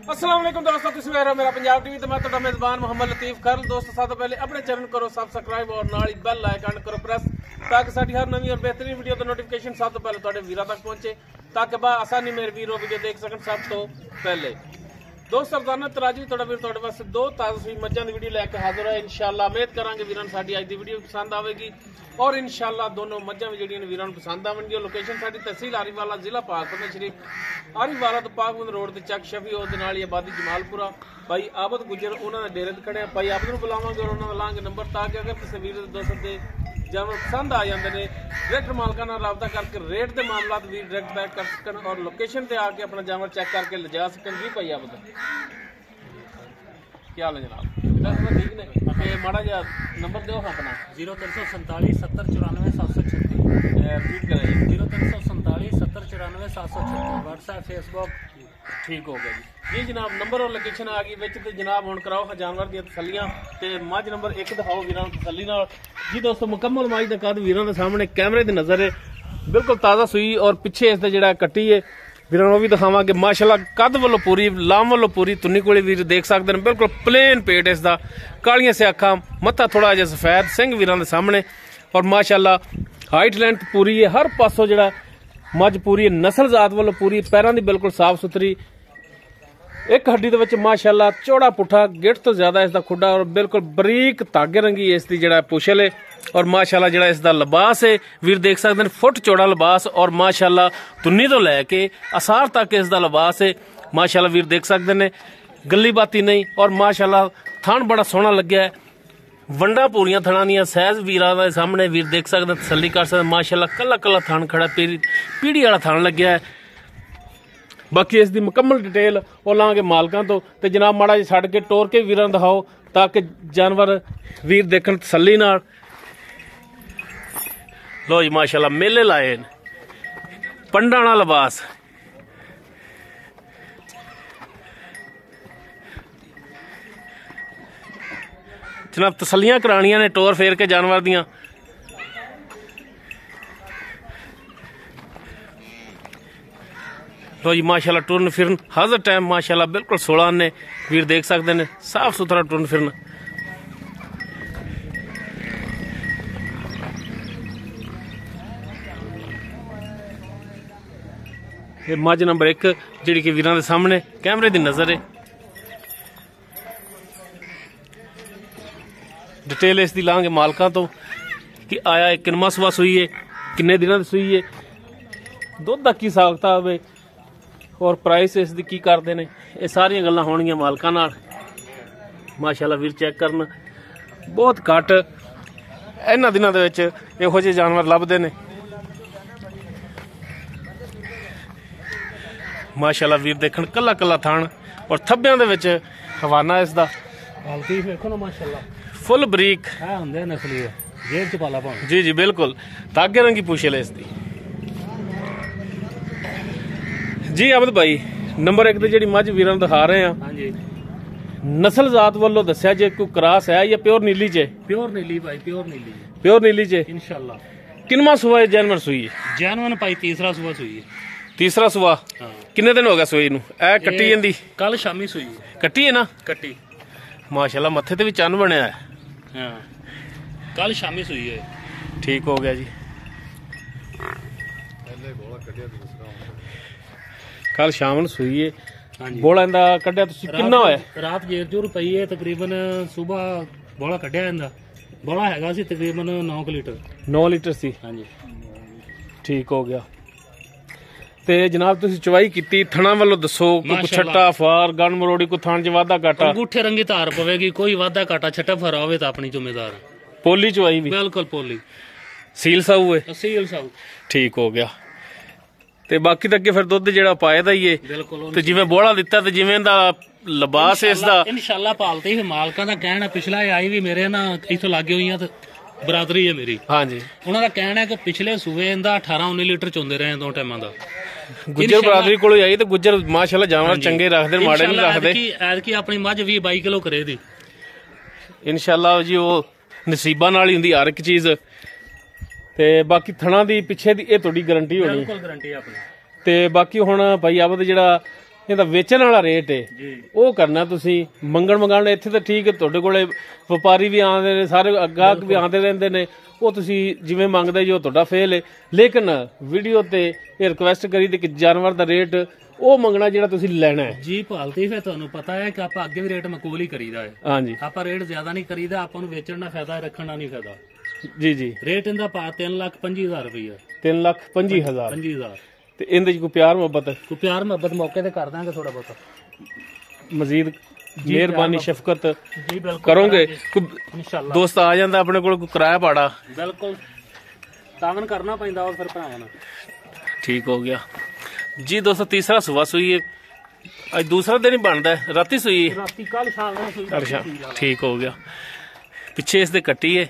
अस्सलाम वालेकुम दोस्तों, तुसीं वेख रहे हो मेरा पंजाब टीवी। तो मैं तुहाडा मेज़बान मोहम्मद लतीफ कर। दोस्तों सब तो पहले अपने चैनल करो सब्सक्राइब और नाल ही बेल आइकन करो प्रेस, ताकि साडी हर नवी और बेहतरीन वीडियो का नोटिफिकेशन सब तो पहले तुहाडे वीरां तक पहुंचे, ताकि बा आसानी मेरे वीरों वीडियो देख सकन सब तो पहले। दोस्त रोजाना तराजी तुहाडा वीर तुहाडे वास्ते दो ताज़ा सूई मज्जां दी वीडियो लैके हाजिर है। इंशाअल्लाह उम्मीद करांगे वीरां नूं साडी अज दी वीडियो पसंद आवेगी और इंशाअल्लाह दोनों मज्जां भी जिहड़ियां वीरां नूं पसंद आवणगीਆਂ। लोकेशन साडी तहसील आरीवाला, जिला पाकपतन शरीफ, आरीवाला तो पाकबंद रोड ते चक शफी और दे नाल ही आबादी जमालपुरा। भाई आबद गुजर उन्होंने डेरे ते खड़े भाई आबद नूं बुलावांगे और उन्होंने लांगे नंबर, ताकि अगर किसी वीर दे दोस्त दे जानवर पसंद आ जाते हैं डायरैक्ट मालकां नाल राबता करके रेट के मामला भी डायरैक्ट बैक कर सकन और लोकेशन ते आके अपना जानवर चेक करके ले जा सकन। जी भाई आबद क्या हाल है जनाब? ठीक ने? माड़ा जा नंबर दो अपना 0347 70 94 736। रिपीट करें 0347 70 94 736। व्हाट्सएप फेसबुक ठीक हो गया जी। जनाब नंबर और लोकेशन आ गई विच ते जनाब हुण कराओ जानवर दी तसल्लियां ते मझ नंबर 1 दिखाओ वीरां नूं तसल्ली नाल। जी दोस्तों मुकम्मल मझ दा कद वीरां दे सामने कैमरे दी नज़र है, बिल्कुल ताज़ा सूई और पिछे इसदा जिहड़ा कट्टी है वीरां नूं भी दिखावांगे। माशाअल्लाह कद वालों पूरी, लाम वालों पूरी, तुन्नी कोले वीर देख सकते हैं। बिल्कुल प्लेन पेट इसदा, कालियां से अखां, मत्था थोड़ा जिहा सफेद, सिंह वीरां दे सामने और माशाअल्लाह हाइट लेंथ पूरी है, हर पासों जिहड़ा मझ पूरी है, नस्ल जात वालों पूरी, पैरां दी बिल्कुल साफ सुथरी, एक हड्डी दे विच माशाअल्लाह चौड़ा पुट्ठा, गिट तो ज्यादा इसदा खुड्डा और बिल्कुल बरीक धागे रंगी इसदी जिहड़ा पुछल है और माशाअल्लाह जिहड़ा इसदा लिबास है वीर देख सकते हैं, फुट चौड़ा लिबास और माशाअल्लाह तुन्नी तो लैके असार तक इसदा लिबास है। माशाअल्लाह वीर देख सकते हैं, गली बाती नहीं और माशाअल्लाह थान बड़ा सोहना लग्या है, वंडा पूरियां थणा दियां, सहज वीरां दे सामने वीर देख सकते तसल्ली कर सकते। माशाअल्लाह कला कला थान खड़ा, पीढ़ी वाला थान लग्या है। बाकी इसकी मुकम्मल डिटेल वो लांगे मालकां तो ते जनाब माड़ा जी छड़ के टोर के वीरां दिखाओ, ताकि जानवर वीर देखण तसल्ली नाल। लो जी माशाअल्लाह मेले लाए न, पंडाणा लिबास, जनाब तसल्लियां करानियां ने टोर फेर के जानवर दियां। लो जी माशाअल्लाह टुरन फिरन हर टाइम माशाअल्लाह बिल्कुल 16 ने वीर देख सकते हैं, साफ सुथरा टुरन फिरन। ये मझ नंबर 1 जिहड़ी कि वीरां दे सामने कैमरे दी नज़र है। डिटेल इसकी लांगे मालकां तो कि आया किनवा सुबह सूई है, किन्ने दिनां दी सूई है, दुध दा की साखता होवे और प्राइस इसकी की करते हैं, ये सारियां गल्लां होणगियां मालकां नाल। माशाअल्लाह वीर चेक करन बहुत घट इन्हां दिनां दे विच इहो जिहे जानवर लभदे ने। माशाअल्लाह वीर देखण कला कला थान और थब्बियां दे विच हवाना इसदा हल्की देखो ना माशाअल्लाह फुल बरीक है हुंदे नस्ली है, जेब च पाला पाउं। जी जी बिल्कुल धागे रंगी पूछल है इसकी। जी आबद भाई नंबर 1 जी मझ वीरां दिखा रहे हैं, हाँ जी, नस्ल जात वालों दस्या जे कोई क्रॉस है या प्योर नीली च? प्योर नीली भाई, प्योर नीली, प्योर नीली च इंशाअल्लाह। किनवा सुबह जानवर सूई है? जानवर भाई तीसरा सुबह सुई है। तीसरा सुबह हाँ। किन्ने दिन हो गया सूई नूं? ए कट्टी जंदी कल शामी सुई है, कट्टी है ना? कट्टी माशाअल्लाह मत्थे ते भी चन्न बनया है। हाँ कल शामी सुई है। ठीक हो गया जी। कल शाम नूं सूई है, हाँ जी। बोला इंदा कड्ढिया तुसीं किन्ना होया? रात जेर जोर पई है, तकरीबन सुबह बोला कढ़िया इंदा बोला हैगा सी तकरीबन 9 लीटर। 9 लीटर सी। हाँ जी ठीक हो गया। ते जनाब तुसीं चवाई कीती, थणा वालों दसो कोई छट्टा फार गन मरोड़ी कोई थान च वाधा घाटा? अंगूठे रंगी धार पवेगी, कोई वाधा घाटा छट्टा फरा होवे तां अपनी जिम्मेदार। पोली चवाई भी बिल्कुल पोली, सील साऊ है। सील साऊ ठीक हो गया। ते बाकी तो अगे फिर दुध जिहड़ा पाए दा ही है, बिल्कुल ते जिवें बोला दिता ते जिवें दा लिबास है इसदा इंशाअल्लाह पालते ही। मालकां दा कहना पिछला आई भी मेरे ना इथों लागे हुई ते बरादरी है मेरी। हाँ जी, उन्हां दा कहना है कि पिछले सूबे इंदा 18-19 लीटर चोंदे रहे दो टाइमां दा। गुज्जर बरादरी कोल आई ते गुज्जर माशाअल्लाह जानवर चंगे रखदे, माड़े नहीं रखदे। ऐतकी अपनी मझ 20-22 किलो करे दी इंशाअल्लाह जी, वो नसीबां नाल ही हुंदी हर एक चीज। ते बाकी थणा दी पिछे दी ये थोड़ी गारंटी होनी, बिल्कुल गारंटी अपनी। ते बाकी हुण भाई आबद जिहड़ा ਇਹਦਾ ਵੇਚਣ ਵਾਲਾ ਰੇਟ ਹੈ ਜੀ ਉਹ ਕਰਨਾ ਤੁਸੀਂ। ਮੰਗਣ ਇੱਥੇ ਤਾਂ ਠੀਕ ਹੈ, ਤੁਹਾਡੇ ਕੋਲੇ ਵਪਾਰੀ ਵੀ ਆਉਂਦੇ ਨੇ, ਸਾਰੇ ਗਾਹਕ ਵੀ ਆਉਂਦੇ ਰਹਿੰਦੇ ਨੇ, ਉਹ ਤੁਸੀਂ ਜਿਵੇਂ ਮੰਗਦੇ ਜੋ ਤੁਹਾਡਾ ਫੇਲ ਹੈ। ਲੇਕਿਨ ਵੀਡੀਓ ਤੇ ਇਹ ਰਿਕੁਐਸਟ ਕਰੀ ਤੇ ਕਿ ਜਾਨਵਰ ਦਾ ਰੇਟ ਉਹ ਮੰਗਣਾ ਜਿਹੜਾ ਤੁਸੀਂ ਲੈਣਾ ਹੈ ਜੀ ਭਾਲਤੀ। ਫਿਰ ਤੁਹਾਨੂੰ ਪਤਾ ਹੈ ਕਿ ਆਪਾਂ ਅੱਗੇ ਵੀ ਰੇਟ ਮਕਬੂਲ ਹੀ ਕਰੀਦਾ ਹੈ। ਹਾਂਜੀ ਆਪਾਂ ਰੇਟ ਜ਼ਿਆਦਾ ਨਹੀਂ ਕਰੀਦਾ, ਆਪਾਂ ਨੂੰ ਵੇਚਣ ਦਾ ਫਾਇਦਾ ਹੈ, ਰੱਖਣ ਦਾ ਨਹੀਂ ਫਾਇਦਾ। ਜੀ ਜੀ। ਰੇਟ ਇਹਦਾ ਪਾ 3,25,000 ਰੁਪਈਆ। 3,25,000 25,000 ਤੇ ਇਹਦੇ ਚ ਕੋਈ ਪਿਆਰ ਮੁਹੱਬਤ ਕੋਈ ਪਿਆਰ ਮੁਹੱਬਤ ਮੌਕੇ ਤੇ ਕਰ ਦਾਂਗੇ ਥੋੜਾ ਬਹੁਤਾ। ਮਜ਼ੀਦ ਮਿਹਰਬਾਨੀ ਸ਼ਫਕਤ ਜੀ ਬਿਲਕੁਲ ਕਰੋਗੇ। ਕੋਈ ਇਨਸ਼ਾਅੱਲਾ ਦੋਸਤ ਆ ਜਾਂਦਾ ਆਪਣੇ ਕੋਲ, ਕੋਈ ਕਿਰਾਇਆ ਭਾੜਾ ਬਿਲਕੁਲ ਤਾਵਨ ਕਰਨਾ ਪੈਂਦਾ ਉਹ ਫਿਰ ਭਰਾਵਾਂ ਨਾਲ। ਠੀਕ ਹੋ ਗਿਆ ਜੀ। ਦੋਸਤੋ ਤੀਸਰਾ ਸੁਬਾ ਸੂਈ ਹੈ, ਅੱਜ ਦੂਸਰਾ ਦਿਨ ਹੀ ਬਣਦਾ ਹੈ, ਰਾਤੀ ਸੂਈ ਹੈ। ਰਾਤੀ ਕੱਲ ਸ਼ਾਮ ਨੂੰ ਸੂਈ। ਅੱਛਾ ਠੀਕ ਹੋ ਗਿਆ। ਪਿੱਛੇ ਇਸ ਦੇ ਕੱਟੀ ਹੈ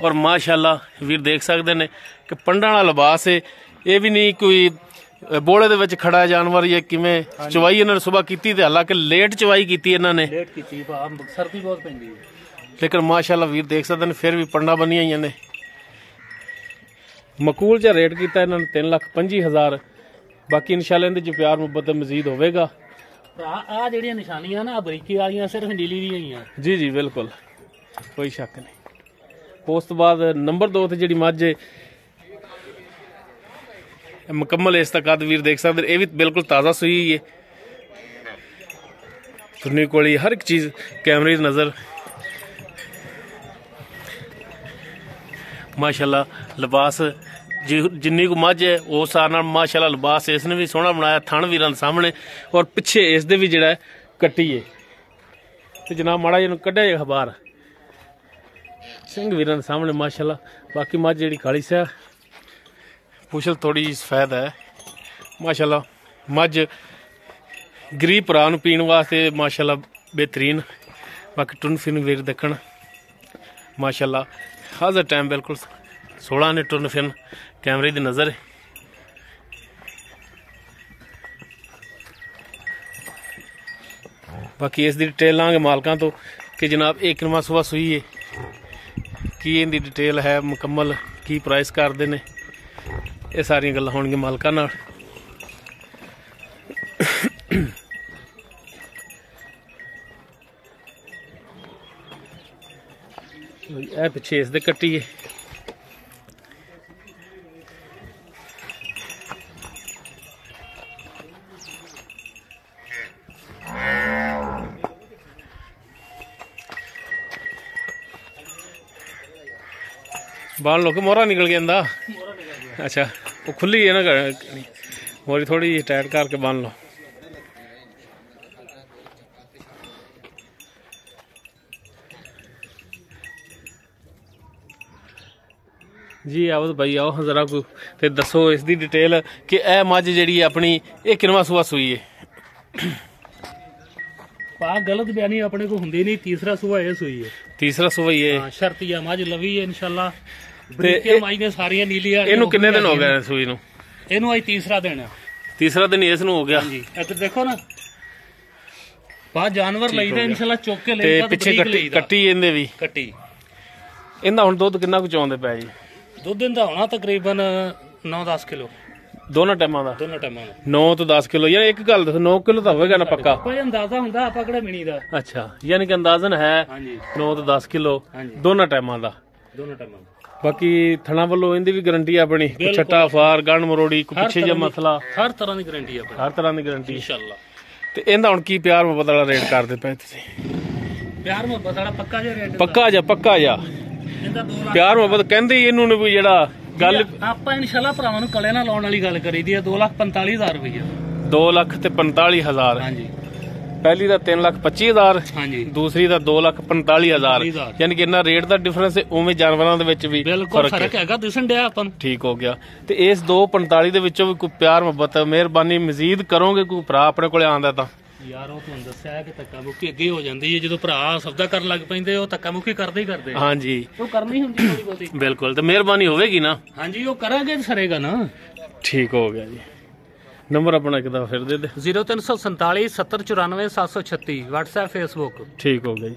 ਔਰ ਮਾਸ਼ਾਅੱਲਾ ਵੀਰ ਦੇਖ ਸਕਦੇ ਨੇ ਕਿ ਪੰਡਾਂ ਵਾਲਾ ਲਿਬਾਸ ਹੈ। ਇਹ ਵੀ ਨਹੀਂ ਕੋਈ ਬੋਲੇ ਦੇ ਵਿੱਚ ਖੜਾ ਜਾਨਵਰ ਜਾਂ ਕਿਵੇਂ। ਚਵਾਈ ਇਹਨਾਂ ਨੇ ਸੁਬਾ ਕੀਤੀ ਤੇ ਹਾਲਾਂਕਿ ਲੇਟ ਚਵਾਈ ਕੀਤੀ ਇਹਨਾਂ ਨੇ, ਲੇਟ ਕੀਤੀ ਭਾ, ਸਰਦੀ ਬਹੁਤ ਪੈਂਦੀ ਹੈ। ਲੇਕਿਨ ਮਾਸ਼ਾਅੱਲਾ ਵੀਰ ਦੇਖ ਸਕਦੇ ਨੇ ਫਿਰ ਵੀ ਪੰਡਾਂ ਬੰਨੀਆਂ ਹੋਈਆਂ ਨੇ। ਮਕੂਲ ਜਿਹਾ ਰੇਟ ਕੀਤਾ ਇਹਨਾਂ ਨੇ 3,25,000। ਬਾਕੀ ਇਨਸ਼ਾਅੱਲਾ ਇਹਦੇ ਚ ਪਿਆਰ ਮੁਹੱਬਤ ਮਜ਼ੀਦ ਹੋਵੇਗਾ। ਆ ਜਿਹੜੀਆਂ ਨਿਸ਼ਾਨੀਆਂ ਨਾ ਬਰੀਕੀ ਵਾਲੀਆਂ ਸਿਰਫ ਨੀਲੀ ਦੀਆਂ ਹੀ ਆ। ਜੀ ਜੀ ਬਿਲਕੁਲ ਕੋਈ ਸ਼ੱਕ ਨਹੀਂ। ਉਸ ਤੋਂ ਬਾਅਦ ਨੰਬਰ 2 ਤੇ ਜਿਹੜੀ ਮੱਝ ਹੈ ਮੁਕੰਮਲ ਇਸ ਤੱਕ ਕੱਦ ਵੀਰ ਦੇਖ ਸਕਦੇ, ਇਹ ਵੀ ਬਿਲਕੁਲ ਤਾਜ਼ਾ ਸੂਈ ਹੈ। ਤੁਰਨੀ ਕੋਲੀ ਹਰ ਇੱਕ ਚੀਜ਼ ਕੈਮਰੇ ਦੀ ਨਜ਼ਰ। ਮਾਸ਼ਾਅੱਲਾ ਲਿਬਾਸ ਜਿੰਨੀ ਕੁ ਮੱਝ ਹੈ ਉਸ ਹਿਸਾਬ ਨਾਲ ਮਾਸ਼ਾਅੱਲਾ ਲਿਬਾਸ ਇਸ ਨੇ ਵੀ ਸੋਹਣਾ ਬਣਾਇਆ। ਥਣ ਵੀਰਾਂ ਦੇ ਸਾਹਮਣੇ ਔਰ ਪਿੱਛੇ ਇਸ ਦੇ ਵੀ ਜਿਹੜਾ ਕੱਟੀ ਹੈ ਤੇ ਜਨਾਬ ਮਾੜਾ ਜਿਹਨੂੰ ਕੱਢਿਆ ਜੇ ਬਾਹਰ ਸਿੰਘ ਵੀਰਾਂ ਦੇ ਸਾਹਮਣੇ ਮਾਸ਼ਾਅੱਲਾ। ਬਾਕੀ ਮੱਝ ਜਿਹੜੀ ਕਾਲੀ ਸਿਆ ਪੁਛਲ ਥੋੜੀ ਜਿਹੀ ਸਫੈਦ ਹੈ ਮਾਸ਼ਾਅੱਲਾ। ਮੱਝ ਗਰੀਬ ਭਰਾ ਨੂੰ ਪੀਣ ਵਾਸਤੇ ਮਾਸ਼ਾਅੱਲਾ ਬਿਹਤਰੀਨ। ਬਾਕੀ ਟੁਨ ਫਿਨ ਵੀਰ ਦੇਖਣ ਮਾਸ਼ਾਅੱਲਾ ਹਾਜ਼ਰ ਟਾਈਮ ਬਿਲਕੁਲ 16 ਨੇ ਟੁਨ ਫਿਨ ਕੈਮਰੇ ਦੀ ਨਜ਼ਰ ਹੈ। ਬਾਕੀ ਇਸ ਦੀ ਡਿਟੇਲ ਲਾਂਗੇ ਮਾਲਕਾਂ ਤੋਂ ਕਿ ਜਨਾਬ ਇਹ ਕਿੰਨਾ ਸੁਬਾ ਸੂਈ ਹੈ, ਕੀ ਇਹਦੀ ਡਿਟੇਲ ਹੈ ਮੁਕੰਮਲ, ਕੀ ਪ੍ਰਾਈਸ ਕਰਦੇ ਨੇ, ਇਹ ਸਾਰੀਆਂ ਗੱਲਾਂ ਹੋਣਗੀਆਂ ਮਾਲਕਾਂ ਨਾਲ। ਇਹ ਪਿੱਛੇ ਇਸ ਦੇ ਕੱਟੀ ਹੈ। ਬਾਲ ਲੋਕ ਮੋਹਰਾ ਨਿਕਲ ਗਿਆ ਇਹਦਾ। ਅੱਛਾ ਉਹ ਖੁੱਲੀ ਹੈ ਨਾ, ਮੋਰੀ ਥੋੜੀ ਜਿਹੀ ਟਾਈਟ ਕਰਕੇ ਬੰਨ ਲਓ। ਜੀ ਆਓ ਭਾਈ ਆਓ ਜ਼ਰਾ ਕੋ ਤੇ ਦੱਸੋ ਇਸ ਦੀ ਡਿਟੇਲ ਕਿ ਇਹ ਮੱਝ ਜਿਹੜੀ ਆਪਣੀ ਇਹ ਕਿੰਨਵਾਂ ਸੂਆ ਸੂਈ ਹੈ। ਪਾ ਗਲਤ ਬਿਆਨੀ ਆਪਣੇ ਕੋ ਹੁੰਦੀ ਨਹੀਂ। ਤੀਸਰਾ ਸੂਆ ਇਹ ਸੂਈ ਹੈ। ਤੀਸਰਾ ਸੂਆ ਹੀ ਹੈ। ਹਾਂ ਸ਼ਰਤੀਆ ਮੱਝ ਲਵੀ ਹੈ ਇਨਸ਼ਾਅੱਲਾ। ਬਰੀਕੀਆਂ ਮਾਈ ਨੇ ਸਾਰੀਆਂ ਨੀਲੀਆਂ। ਇਹਨੂੰ ਕਿੰਨੇ ਦਿਨ ਹੋ ਗਏ ਸੂਈ ਨੂੰ? ਇਹਨੂੰ ਅੱਜ ਤੀਸਰਾ ਦਿਨ ਹੈ। ਤੀਸਰਾ ਦਿਨ ਇਸ ਨੂੰ ਹੋ ਗਿਆ। ਹਾਂਜੀ ਇੱਧਰ ਦੇਖੋ ਨਾ ਪਾ ਜਾਨਵਰ ਲਈਦਾ ਇਨਸ਼ਾਅੱਲਾ ਚੁੱਕ ਕੇ ਤੇ ਲਈਦਾ। ਪਿੱਛੇ ਕੱਟੀ ਇਹਦੇ ਵੀ ਕੱਟੀ। ਇਹਦਾ ਹੁਣ ਦੁੱਧ ਕਿੰਨਾ ਕੁ ਚੋਂਦੇ ਪਿਆ ਜੀ? ਦੁੱਧ ਇਹਦਾ ਹੋਣਾ ਤਕਰੀਬਨ 9-10 ਕਿਲੋ ਦੋਨਾਂ ਟਾਈਮਾਂ ਦਾ। ਦੋਨੋਂ ਟਾਈਮਾਂ ਦਾ 9 ਤੋਂ 10 ਕਿਲੋ। ਯਾਰ ਇੱਕ ਗੱਲ ਦੱਸੋ 9 ਕਿਲੋ ਤਾਂ ਹੋਵੇਗਾ ਨਾ ਪੱਕਾ? ਕੋਈ ਅੰਦਾਜ਼ਾ ਹੁੰਦਾ ਆਪਾਂ ਕਿਹੜਾ ਮਿਣੀ ਦਾ। ਅੱਛਾ ਯਾਨੀ ਕਿ ਅੰਦਾਜ਼ਨ ਹੈ ਹਾਂਜੀ 9 ਤੋਂ 10 ਕਿਲੋ ਹਾਂਜੀ ਦੋਨਾਂ ਟਾਈਮਾਂ ਦਾ। ਦੋਨੋਂ ਟਾਈਮਾਂ ਦਾ। ਬਾਕੀ ਥਣਾ ਵੱਲੋਂ ਇਹਦੀ ਵੀ ਗਾਰੰਟੀ ਆਪਣੀ, ਛੱਟਾ ਫਾਰ ਗੰਢ ਮਰੋੜੀ ਕੋਈ ਪਿੱਛੇ ਜਿਹਾ ਮਸਲਾ ਹਰ ਤਰ੍ਹਾਂ ਦੀ ਗਾਰੰਟੀ ਆਪਣੀ। ਹਰ ਤਰ੍ਹਾਂ ਦੀ ਗਾਰੰਟੀ ਇਨਸ਼ਾਅੱਲਾ। ਤੇ ਇਹਦਾ ਹੁਣ ਕੀ ਪਿਆਰ ਮੁਹੱਬਤ ਵਾਲਾ ਰੇਟ ਕਰਦੇ ਪਏ ਤੁਸੀਂ? ਪਿਆਰ ਮੁਹੱਬਤ ਵਾਲਾ ਪੱਕਾ ਜਿਹਾ ਰੇਟ। ਪੱਕਾ ਜਾ ਇਹਦਾ 2 ਲੱਖ ਪਿਆਰ ਮੁਹੱਬਤ ਕਹਿੰਦੇ ਹੀ ਇਹਨੂੰ ਵੀ ਜਿਹੜਾ ਗੱਲ ਆਪਾਂ ਇਨਸ਼ਾਅੱਲਾ ਭਰਾਵਾਂ ਨੂੰ ਕਲੇ ਨਾਲ ਲਾਉਣ ਵਾਲੀ ਗੱਲ ਕਰੀਦੀ ਹੈ। 2,45,000 ਰੁਪਏ। 2,45,000। ਹਾਂਜੀ ਪਹਿਲੀ ਦਾ 3,25,000 ਹਾਂਜੀ ਦੂਸਰੀ ਦਾ 2,45,000 ਯਾਨੀ ਕਿ ਇਹਨਾਂ ਰੇਟ ਦਾ ਡਿਫਰੈਂਸ ਹੈ। ਉਵੇਂ ਜਾਨਵਰਾਂ ਦੇ ਵਿੱਚ ਵੀ ਬਿਲਕੁਲ ਫਰਕ ਹੈਗਾ ਦਿਸਣ ਡਿਆ ਆਪਾਂ ਨੂੰ। ਠੀਕ ਹੋ ਗਿਆ। ਤੇ ਇਸ 2,45 ਦੇ ਵਿੱਚੋਂ ਵੀ ਕੋਈ ਪਿਆਰ ਮੁਹੱਬਤ ਮਿਹਰਬਾਨੀ ਮਜ਼ੀਦ ਕਰੋਗੇ ਕੋਈ ਭਰਾ ਆਪਣੇ ਕੋਲੇ ਆਂਦਾ ਤਾਂ? ਯਾਰ ਉਹ ਤੁਹਾਨੂੰ ਦੱਸਿਆ ਕਿ ਧੱਕਾ ਮੁੱਕੀ ਅੱਗੇ ਹੋ ਜਾਂਦੀ ਹੈ ਜਦੋਂ ਭਰਾ ਸੌਦਾ ਕਰਨ ਲੱਗ ਪੈਂਦੇ ਉਹ ਧੱਕਾ ਮੁੱਕੀ ਕਰਦੇ ਹੀ ਕਰਦੇ। ਹਾਂਜੀ ਉਹ ਕਰਨੀ ਹੁੰਦੀ ਥੋੜੀ ਬਹੁਤੀ। ਬਿਲਕੁਲ ਤੇ ਮਿਹਰਬਾਨੀ ਹੋਵੇਗੀ ਨਾ। ਹਾਂਜੀ ਉਹ ਕਰਾਂਗੇ ਤੇ ਸਰੇਗਾ ਨਾ। ਠੀਕ ਹੋ ਗਿਆ ਜੀ। ਨੰਬਰ ਆਪਣਾ ਇੱਕ ਦਫਾ ਫਿਰ ਦੇ ਦੇ। 0347 7094 736 WhatsApp Facebook। ਠੀਕ ਹੋ ਗਿਆ ਜੀ।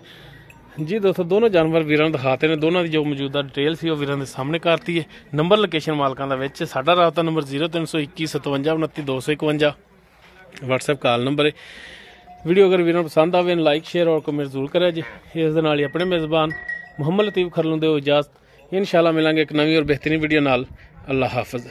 ਜੀ ਦੋਸਤੋ ਦੋਨੋਂ ਜਾਨਵਰ ਵੀਰਾਂ ਨੂੰ ਦਿਖਾਤੇ ਨੇ। ਦੋਨਾਂ ਦੀ ਜੋ ਮੌਜੂਦਾ ਡਿਟੇਲ ਸੀ ਉਹ ਵੀਰਾਂ ਦੇ ਸਾਹਮਣੇ ਕਰਤੀ ਹੈ। ਨੰਬਰ ਲੋਕੇਸ਼ਨ ਮਾਲਕਾਂ ਦਾ ਵਿੱਚ। ਸਾਡਾ ਰਾਬਤਾ ਨੰਬਰ 0321 57 29 251। WhatsApp ਕਾਲ ਨੰਬਰ ਹੈ। ਵੀਡੀਓ ਅਗਰ ਵੀਰਾਂ ਨੂੰ ਪਸੰਦ ਆਵੇ ਲਾਈਕ ਸ਼ੇਅਰ ਔਰ ਕਮੈਂਟ ਜ਼ਰੂਰ ਕਰਿਆ ਜੀ। ਇਸ ਦੇ ਨਾਲ ਹੀ ਆਪਣੇ ਮੇਜ਼ਬਾਨ ਮੁਹੰਮਦ ਲਤੀਫ ਖਰਲੋਂ ਦਿਓ ਇਜਾਜ਼ਤ। ਇਨਸ਼ਾਅੱਲਾ ਮਿਲਾਂਗੇ ਇੱਕ ਨਵੀਂ ਔਰ ਬਿਹਤਰੀਨ ਵੀਡੀਓ ਨਾਲ। ਅੱਲਾ ਹਾਫਿਜ਼।